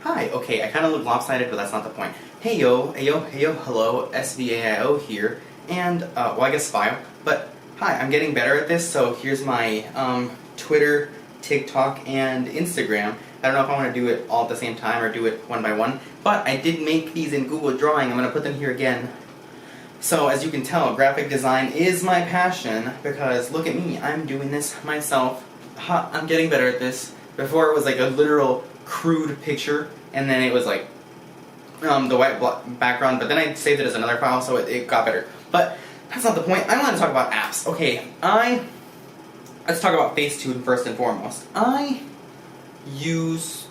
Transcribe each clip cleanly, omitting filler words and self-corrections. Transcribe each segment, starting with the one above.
Hi, okay, I kind of look lopsided, but that's not the point. Hey yo, hello, SVAIO here, and, well, I guess file, but hi, I'm getting better at this, so here's my, Twitter, TikTok, and Instagram. I don't know if I want to do it all at the same time or do it one by one, but I did make these in Google Drawing. I'm going to put them here again. So, as you can tell, graphic design is my passion, because look at me, I'm doing this myself. I'm getting better at this. Before it was like a literal crude picture, and then it was like the white background, but then I saved it as another file, so it got better. But that's not the point. I want to talk about apps. Okay, let's talk about Facetune first and foremost. I use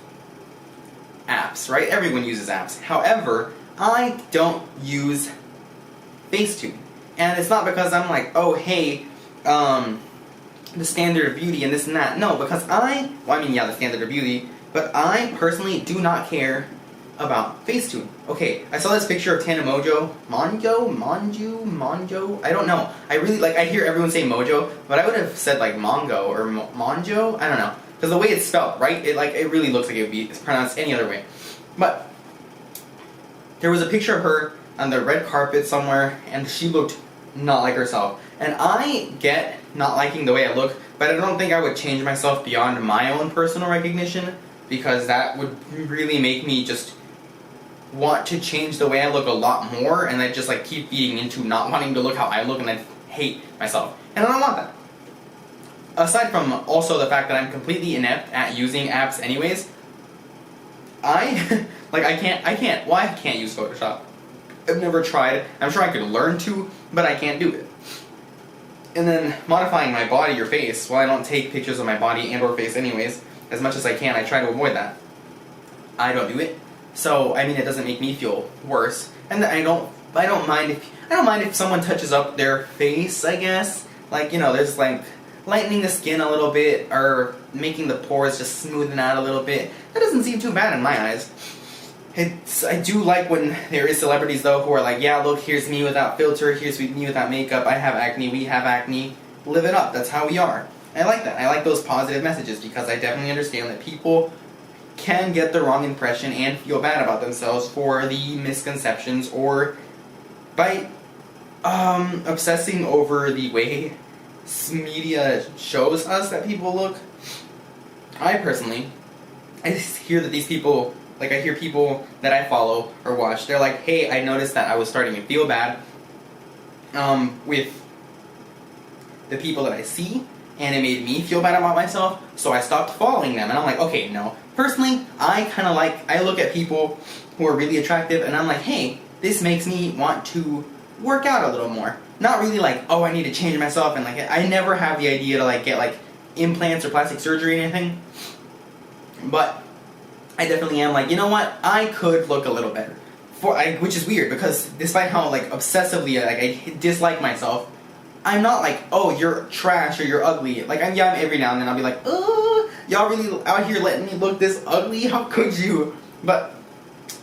apps, right? Everyone uses apps. However, I don't use Facetune. And it's not because I'm like, oh hey, the standard of beauty and this and that. No, because the standard of beauty, but I personally do not care about Facetune. Okay, I saw this picture of Tana Monjo, I don't know. I hear everyone say Mojo, but I would have said like Mongo or Monjo, I don't know. Because the way it's spelled, right? It really looks like it would be pronounced any other way. But there was a picture of her on the red carpet somewhere, and she looked not like herself. And I get not liking the way I look, but I don't think I would change myself beyond my own personal recognition, because that would really make me just want to change the way I look a lot more, and I just like keep feeding into not wanting to look how I look, and I hate myself. And I don't want that. Aside from also the fact that I'm completely inept at using apps anyways, I can't use Photoshop. I've never tried. I'm sure I could learn to, but I can't do it. And then modifying my body or face, well, I don't take pictures of my body and or face anyways. As much as I can, I try to avoid that. I don't do it. So, I mean, it doesn't make me feel worse. And I don't mind if someone touches up their face, I guess. Like, you know, there's like lightening the skin a little bit, or making the pores just smoothen out a little bit. That doesn't seem too bad in my eyes. I do like when there is celebrities though who are like, yeah, look, here's me without filter, here's me without makeup, I have acne, we have acne, live it up, that's how we are. I like that. I like those positive messages, because I definitely understand that people can get the wrong impression and feel bad about themselves for the misconceptions, or by obsessing over the way media shows us that people look. I hear that these people, I hear people that I follow or watch, they're like, hey, I noticed that I was starting to feel bad with the people that I see, and it made me feel bad about myself, so I stopped following them. And I'm like, okay, no. Personally, I look at people who are really attractive, and I'm like, hey, this makes me want to work out a little more. Not really like, oh, I need to change myself, and I never have the idea to get implants or plastic surgery or anything. But I definitely am like, you know what, I could look a little better. Which is weird, because despite how obsessively I dislike myself, I'm not like, oh, you're trash or you're ugly. I'm every now and then I'll be like, oh, y'all really out here letting me look this ugly? How could you? But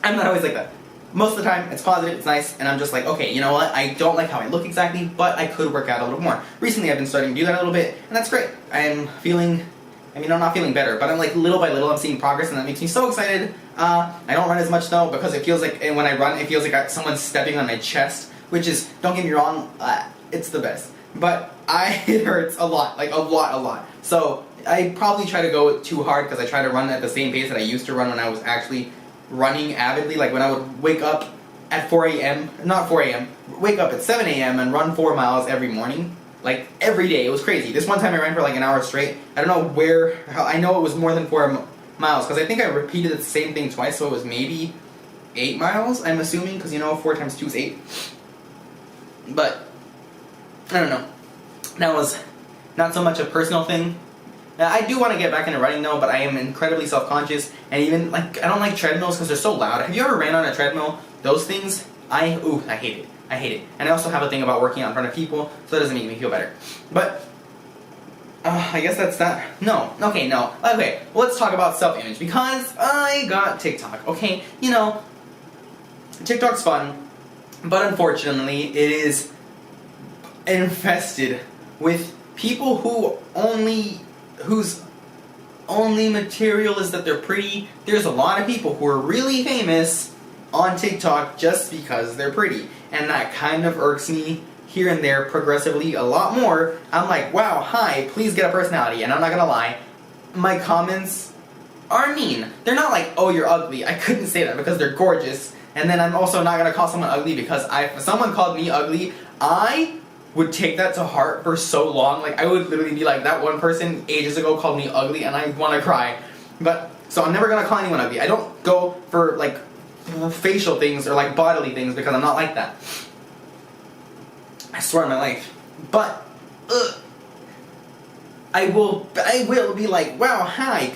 I'm not always like that. Most of the time, it's positive, it's nice, and I'm just like, okay, you know what, I don't like how I look exactly, but I could work out a little more. Recently, I've been starting to do that a little bit, and that's great. I'm not feeling better, but I'm little by little, I'm seeing progress, and that makes me so excited. I don't run as much though, because it feels like, and when I run, it feels like someone's stepping on my chest, which is, don't get me wrong, it's the best. But it hurts a lot, a lot. So I probably try to go too hard, because I try to run at the same pace that I used to run when I was actually running avidly. When I would wake up at 4 a.m., not 4 a.m., wake up at 7 a.m. and run 4 miles every morning. Every day. It was crazy. This one time I ran for an hour straight. I don't know I know it was more than 4 miles, because I think I repeated the same thing twice, so it was maybe 8 miles, I'm assuming, because 4 times 2 is 8. But I don't know. That was not so much a personal thing. I do want to get back into running though, but I am incredibly self-conscious, and even I don't like treadmills because they're so loud. Have you ever ran on a treadmill? Those things, I hate it. I hate it. And I also have a thing about working out in front of people, so that doesn't make me feel better. But I guess that's that. No. Okay, no. Okay, well, let's talk about self-image, because I got TikTok. Okay, TikTok's fun, but unfortunately, it is infested with people whose only material is that they're pretty. There's a lot of people who are really famous on TikTok just because they're pretty. And that kind of irks me here and there progressively a lot more. I'm like, wow, hi, please get a personality. And I'm not gonna lie, my comments are mean. They're not like, oh, you're ugly. I couldn't say that because they're gorgeous. And then I'm also not gonna call someone ugly because if someone called me ugly, I would take that to heart for so long. Like, I would literally be like, that one person ages ago called me ugly and I want to cry. But, so I'm never gonna call anyone ugly. I don't go for, like, facial things or, like, bodily things because I'm not like that. I swear on my life. But, I will be like, wow, hi,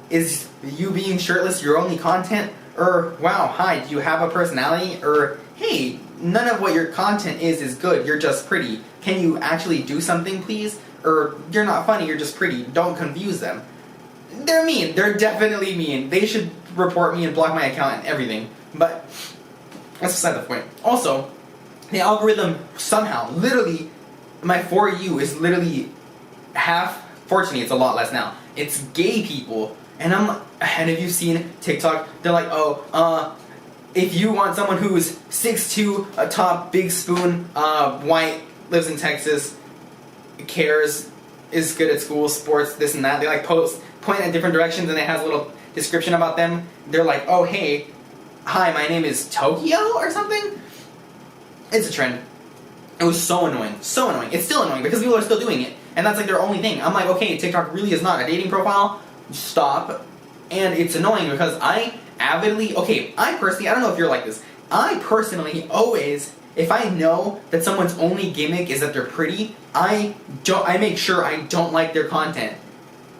is you being shirtless your only content? Or, wow, hi, do you have a personality? Or, hey, none of what your content is good, you're just pretty. Can you actually do something, please? Or, you're not funny, you're just pretty. Don't confuse them. They're mean. They're definitely mean. They should report me and block my account and everything. But, that's beside the point. Also, the algorithm somehow, literally, my For You is literally half, fortunately it's a lot less now, it's gay people. And if you've seen TikTok, they're like, oh, if you want someone who's 6'2", a top, big spoon, white, lives in Texas, cares, is good at school, sports, this and that, they like point in different directions and it has a little description about them. They're like, oh hey, hi, my name is Tokyo or something? It's a trend. It was so annoying, so annoying. It's still annoying because people are still doing it. And that's like their only thing. I'm like, okay, TikTok really is not a dating profile. Stop. And it's annoying because I personally, I don't know if you're like this, I personally always, if I know that someone's only gimmick is that they're pretty, I make sure I don't like their content.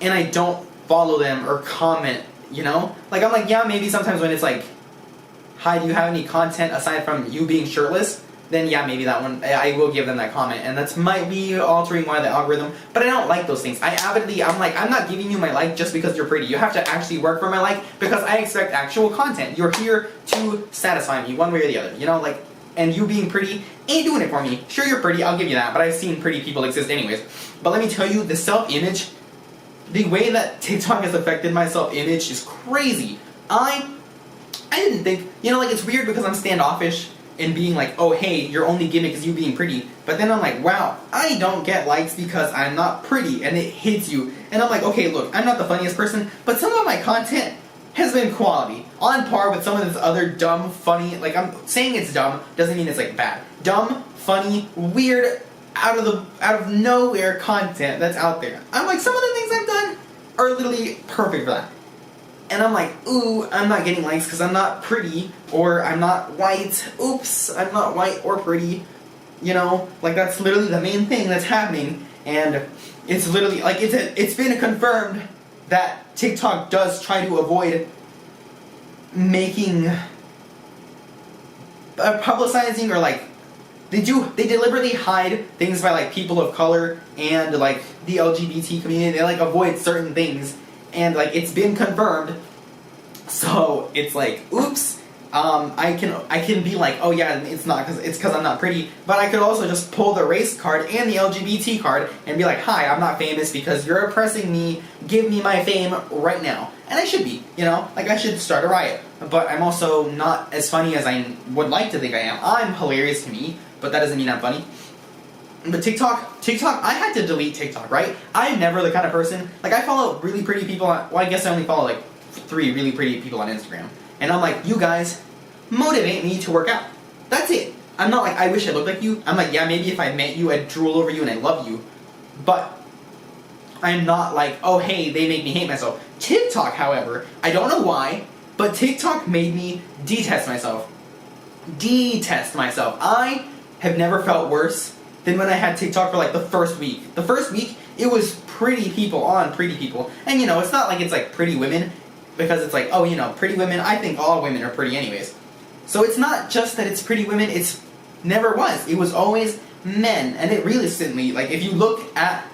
And I don't follow them or comment, you know? Like, I'm like, yeah, maybe sometimes when it's like, hi, do you have any content aside from you being shirtless? Then yeah, maybe that one, I will give them that comment, and that's might be altering why the algorithm, but I don't like those things. I'm like, I'm not giving you my like just because you're pretty. You have to actually work for my like, because I expect actual content. You're here to satisfy me, one way or the other, you know, like, and you being pretty ain't doing it for me. Sure, you're pretty, I'll give you that, but I've seen pretty people exist anyways. But let me tell you, the self-image, the way that TikTok has affected my self-image is crazy. I didn't think, you know, like, it's weird because I'm standoffish, and being like, oh hey, your only gimmick is you being pretty. But then I'm like, wow, I don't get likes because I'm not pretty, and it hits you. And I'm like, okay, look, I'm not the funniest person, but some of my content has been quality. On par with some of this other dumb, funny, like, I'm saying it's dumb, doesn't mean it's like bad. Dumb, funny, weird, out of nowhere content that's out there. I'm like, some of the things I've done are literally perfect for that. And I'm like, ooh, I'm not getting likes because I'm not pretty, or I'm not white. Oops, I'm not white or pretty. You know, like, that's literally the main thing that's happening. And it's literally, like, it's been confirmed that TikTok does try to avoid making, publicizing, or like, they deliberately hide things by, like, people of color and, like, the LGBT community. They, like, avoid certain things. And, like, it's been confirmed, so it's like, oops, I can be like, oh yeah, it's because I'm not pretty, but I could also just pull the race card and the LGBT card and be like, hi, I'm not famous because you're oppressing me, give me my fame right now. And I should be, you know, like, I should start a riot, but I'm also not as funny as I would like to think I am. I'm hilarious to me, but that doesn't mean I'm funny. But TikTok, I had to delete TikTok, right? I'm never the kind of person, like, I follow really pretty people well, I guess I only follow, like, 3 really pretty people on Instagram. And I'm like, you guys motivate me to work out. That's it. I'm not like, I wish I looked like you. I'm like, yeah, maybe if I met you, I'd drool over you and I love you. But I'm not like, oh, hey, they make me hate myself. TikTok, however, I don't know why, but TikTok made me detest myself. I have never felt worse than when I had TikTok for, like, the first week. The first week, it was pretty people on pretty people. And, you know, it's not like it's, like, pretty women, because it's like, oh, you know, pretty women, I think all women are pretty anyways. So it's not just that it's pretty women, it's never was. It was always men. And it realistically, like, if you look at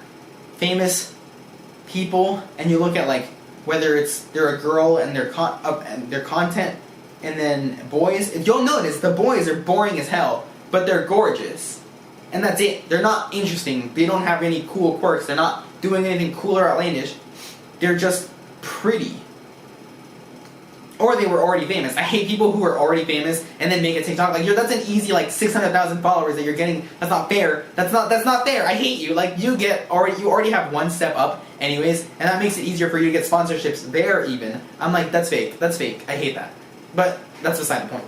famous people, and you look at, like, whether they're a girl and their content, and then boys, you'll notice the boys are boring as hell, but they're gorgeous. And that's it. They're not interesting. They don't have any cool quirks. They're not doing anything cool or outlandish. they're just pretty. Or they were already famous. I hate people who are already famous and then make a TikTok. Like, that's an easy, like, 600,000 followers that you're getting. That's not fair. That's not fair. I hate you. Like, you already have one step up anyways, and that makes it easier for you to get sponsorships there even. I'm like, that's fake. That's fake. I hate that. But that's beside the point.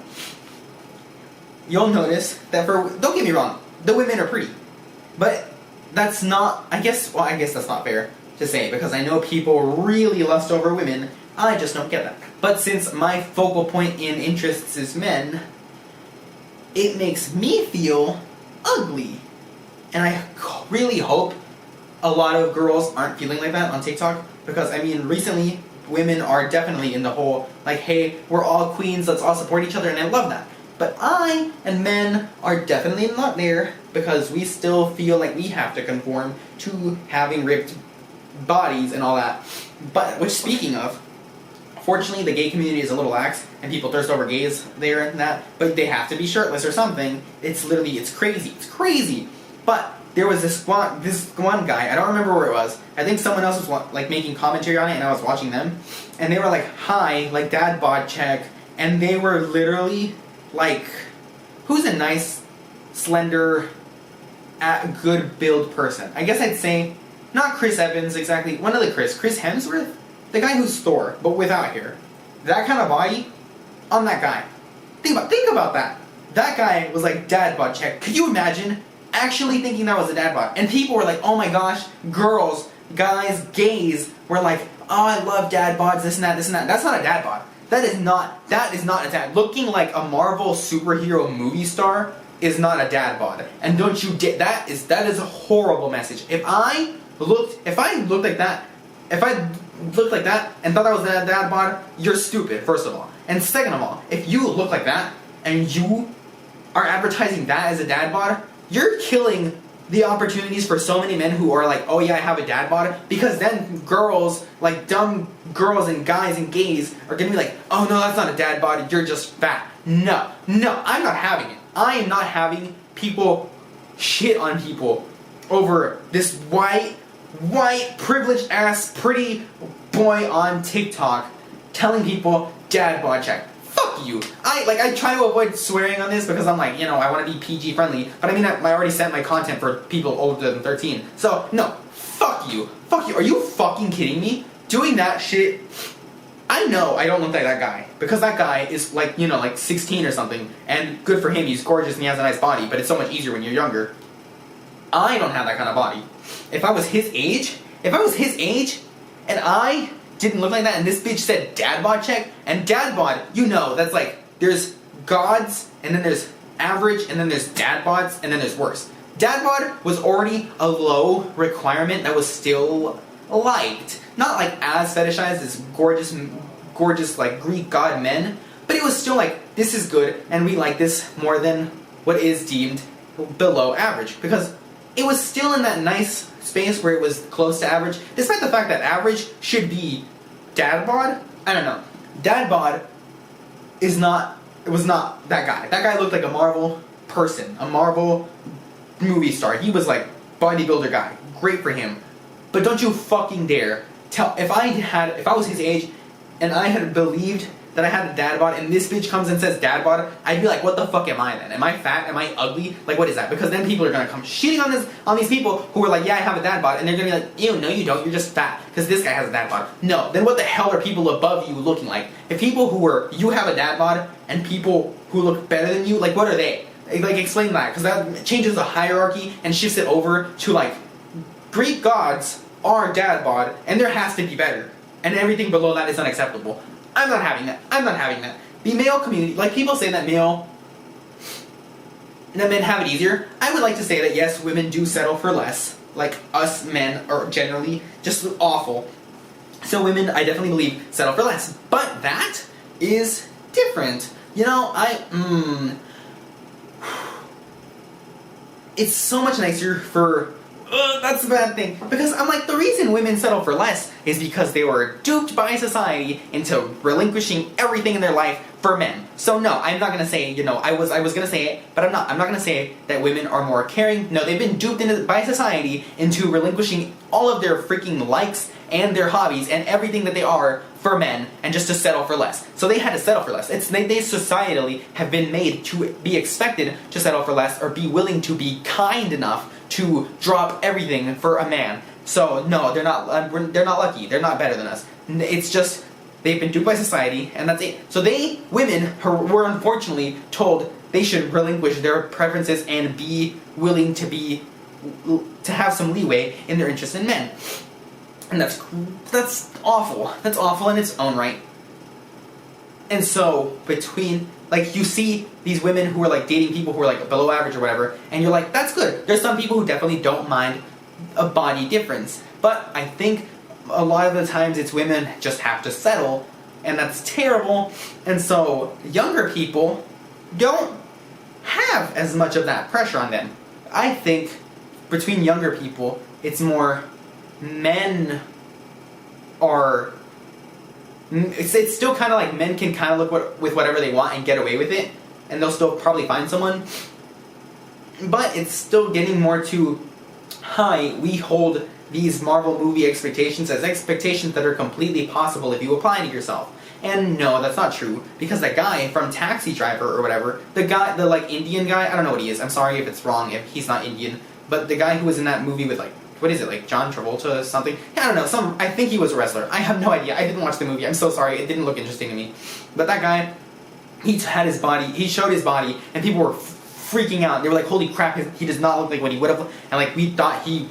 You'll notice that don't get me wrong, the women are pretty. But that's not, I guess that's not fair to say, because I know people really lust over women. I just don't get that. But since my focal point in interests is men, it makes me feel ugly. And I really hope a lot of girls aren't feeling like that on TikTok, because, I mean, recently, women are definitely in the whole, like, hey, we're all queens, let's all support each other, and I love that. But I and men are definitely not there, because we still feel like we have to conform to having ripped bodies and all that. But, which, speaking of, fortunately, the gay community is a little lax, and people thirst over gays there and that, but they have to be shirtless or something. It's crazy. It's crazy. But there was this one guy, I don't remember where it was. I think someone else was like making commentary on it, and I was watching them, and they were like, "Hi, like dad bod check," and they were literally like, "Who's a nice, slender, good build person?" I guess I'd say not Chris Evans exactly. One of the Chris Hemsworth. The guy who's Thor, but without hair. That kind of body on that guy. Think about that. That guy was like, dad bod check. Could you imagine actually thinking that was a dad bod? And people were like, oh my gosh, girls, guys, gays were like, oh, I love dad bods, this and that, this and that. That's not a dad bod. That is not a dad. Looking like a Marvel superhero movie star is not a dad bod. And don't you that is a horrible message. If I looked like that, if I looked like that and thought that was a dad bod, you're stupid, first of all. And second of all, if you look like that and you are advertising that as a dad bod, you're killing the opportunities for so many men who are like, oh yeah, I have a dad bod, because then girls, like dumb girls and guys and gays, are gonna be like, oh no, that's not a dad bod, you're just fat. No, I'm not having it. I am not having people shit on people over this white, privileged ass, pretty boy on TikTok telling people dad bod check. Fuck you. I try to avoid swearing on this because I'm like, I want to be PG friendly, but I mean, I already sent my content for people older than 13. So, no. Fuck you. Are you fucking kidding me? Doing that shit, I know I don't look like that guy, because that guy is like, like 16 or something, and good for him, he's gorgeous and he has a nice body, but it's so much easier when you're younger. I don't have that kind of body. If I was his age, and I didn't look like that, and this bitch said dad bod check, and dad bod, that's like, there's gods, and then there's average, and then there's dad bods, and then there's worse. Dad bod was already a low requirement that was still liked. Not like as fetishized as gorgeous like Greek god men, but it was still like, this is good, and we like this more than what is deemed below average, because it was still in that nice space where it was close to average, despite the fact that average should be dad bod. I don't know. Dad bod was not that guy. That guy looked like a Marvel person, a Marvel movie star. He was like bodybuilder guy. Great for him. But don't you fucking dare if I was his age and I had believed that I had a dad bod, and this bitch comes and says dad bod, I'd be like, what the fuck am I then? Am I fat? Am I ugly? Like, what is that? Because then people are gonna come shitting on these people who are like, yeah, I have a dad bod, and they're gonna be like, ew, no you don't, you're just fat, because this guy has a dad bod. No, then what the hell are people above you looking like? If people you have a dad bod, and people who look better than you, like, what are they? Like, explain that, because that changes the hierarchy and shifts it over to, like, Greek gods are dad bod, and there has to be better, and everything below that is unacceptable. I'm not having that. The male community, like, people say that men have it easier. I would like to say that yes, women do settle for less. Like, us men are generally just awful. So women, I definitely believe, settle for less. But that is different. It's so much nicer for... that's the bad thing. Because I'm like, the reason women settle for less is because they were duped by society into relinquishing everything in their life for men. So no, I'm not gonna say, I was gonna say it, but I'm not. I'm not gonna say that women are more caring. No, they've been duped by society into relinquishing all of their freaking likes and their hobbies and everything that they are for men and just to settle for less. So they had to settle for less. They societally have been made to be expected to settle for less or be willing to be kind enough to drop everything for a man. So no, they're not lucky. They're not better than us. It's just they've been duped by society, and that's it. So women were unfortunately told they should relinquish their preferences and be willing to have some leeway in their interest in men. And that's awful. That's awful in its own right. And so you see these women who are like dating people who are like below average or whatever, and you're like, that's good. There's some people who definitely don't mind a body difference. But I think a lot of the times it's women just have to settle, and that's terrible. And so younger people don't have as much of that pressure on them. I think between younger people, it's more men are... It's still kind of like men can kind of look with whatever they want and get away with it, and they'll still probably find someone. But it's still getting more to, hi, we hold these Marvel movie expectations as expectations that are completely possible if you apply to yourself. And no, that's not true, because that guy from Taxi Driver or whatever, the like Indian guy, I don't know what he is, I'm sorry if it's wrong if he's not Indian, but the guy who was in that movie with like, what is it, like John Travolta or something? I don't know, I think he was a wrestler. I have no idea, I didn't watch the movie, I'm so sorry, it didn't look interesting to me. But that guy, he showed his body, and people were freaking out. They were like, holy crap, he does not look like what he would have, and like we thought he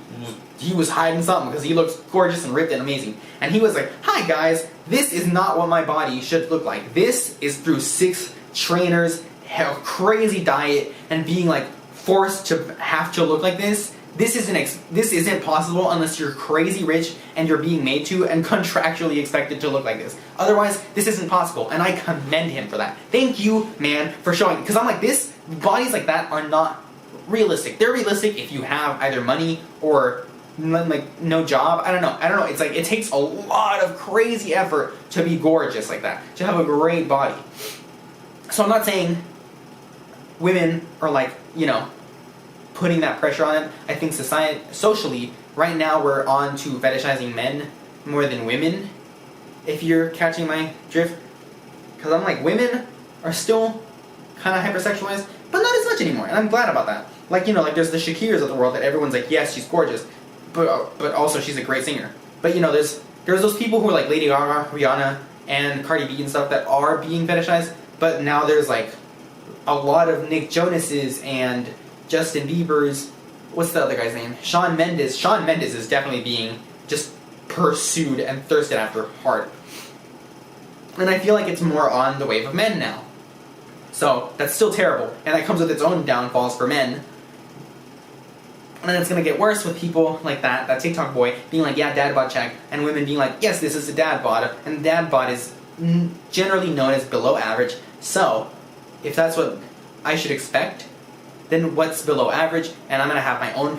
was hiding something because he looks gorgeous and ripped and amazing. And he was like, hi guys, this is not what my body should look like. This is through 6 trainers, a crazy diet, and being like forced to have to look like this. This isn't possible unless you're crazy rich and you're being made to and contractually expected to look like this. Otherwise, this isn't possible, and I commend him for that. Thank you, man, for showing. Because I'm like, bodies like that are not realistic. They're realistic if you have either money or like no job. I don't know. It's like it takes a lot of crazy effort to be gorgeous like that, to have a great body. So I'm not saying women are like, putting that pressure on them. I think socially, right now we're on to fetishizing men more than women, if you're catching my drift. Because I'm like, women are still kind of hypersexualized, but not as much anymore, and I'm glad about that. Like, there's the Shakiras of the world that everyone's like, yes, she's gorgeous, but also she's a great singer. But there's those people who are like Lady Gaga, Rihanna, and Cardi B and stuff that are being fetishized, but now there's like a lot of Nick Jonas's and Justin Bieber's, what's the other guy's name? Shawn Mendes. Shawn Mendes is definitely being just pursued and thirsted after hard. And I feel like it's more on the wave of men now. So that's still terrible, and that comes with its own downfalls for men. And then it's going to get worse with people like that TikTok boy being like, yeah, dad bod check, and women being like, yes, this is a dad bod, and dad bod is generally known as below average. So if that's what I should expect, then what's below average? And I'm going to have my own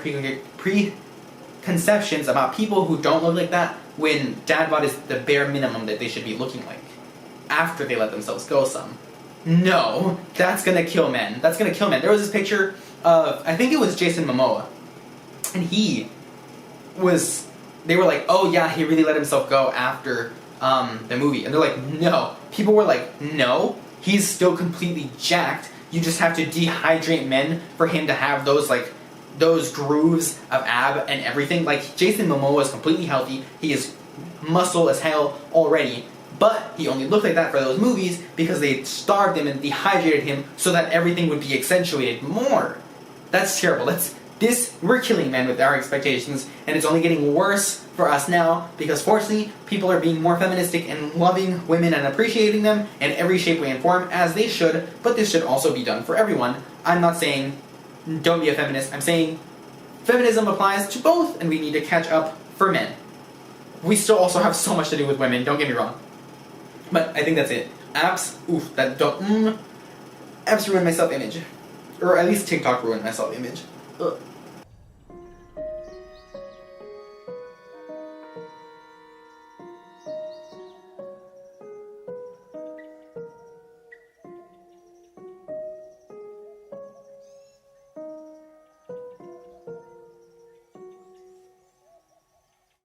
preconceptions about people who don't look like that, when dad bod is the bare minimum that they should be looking like after they let themselves go some. No, that's going to kill men. That's going to kill men. There was this picture of, I think it was Jason Momoa, and they were like, oh yeah, he really let himself go after the movie. And they're like, no. People were like, no, he's still completely jacked. You just have to dehydrate men for him to have those grooves of ab and everything. Like, Jason Momoa is completely healthy. He is muscle as hell already. But he only looked like that for those movies because they starved him and dehydrated him so that everything would be accentuated more. That's terrible. We're killing men with our expectations, and it's only getting worse for us now because fortunately people are being more feministic and loving women and appreciating them in every shape, way, and form, as they should, but this should also be done for everyone. I'm not saying don't be a feminist. I'm saying feminism applies to both, and we need to catch up for men. We still also have so much to do with women, don't get me wrong. But I think that's it. Apps, apps ruin my self-image. Or at least TikTok ruined my self-image. Ugh.